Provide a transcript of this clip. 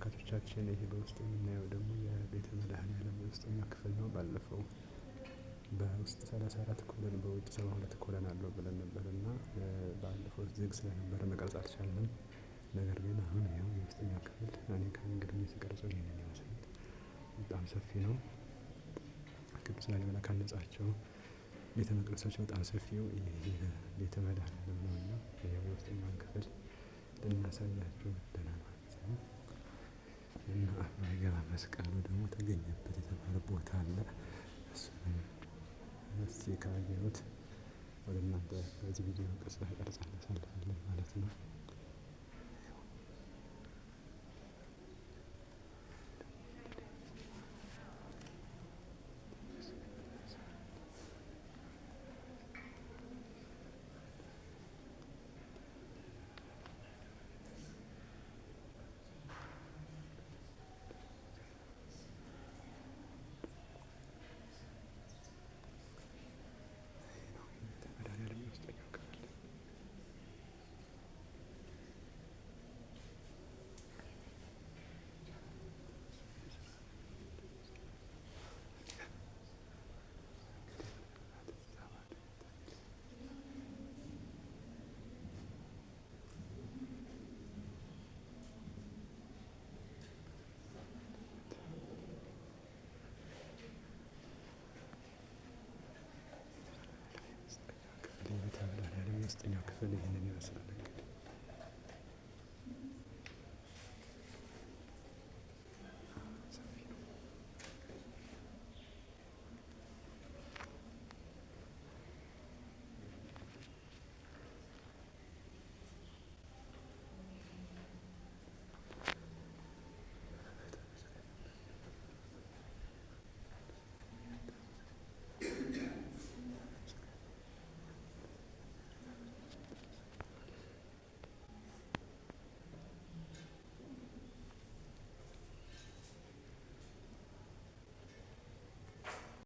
ተመልካቾቻችን ይሄ በውስጥ የምናየው ደግሞ የቤተ መድኃኒዓለም የውስጠኛው ክፍል ነው። ባለፈው በውስጥ 34 ኮለን በውጭ 72 ኮለን አለው ብለን ነበር እና ባለፈው ዝግ ስለነበረ መቅረጽ አልቻልንም። ነገር ግን አሁን ይኸው የውስጠኛው ክፍል እኔ ከእንግዲህ ስቀርጸው ይሄንን ይመስላል። በጣም ሰፊ ነው። ቅዱስ ላሊበላ ካነጻቸው ቤተ መቅደሶች በጣም ሰፊው ይሄ ቤተ መድኃኒዓለም ነውና የውስጠኛውን ክፍል ልናሳያችሁ ወደናል ማለት ነው። እና አባ ገብረ መስቀሉ ደግሞ ተገኘበት የተባለ ቦታ አለ። እሱንም እስቲ ካየሁት ወደ እናንተ በዚህ ቪዲዮ ቀርጸ እናሳልፋለን ማለት ነው። የውስጠኛው ክፍል ይህንን ይመስላል።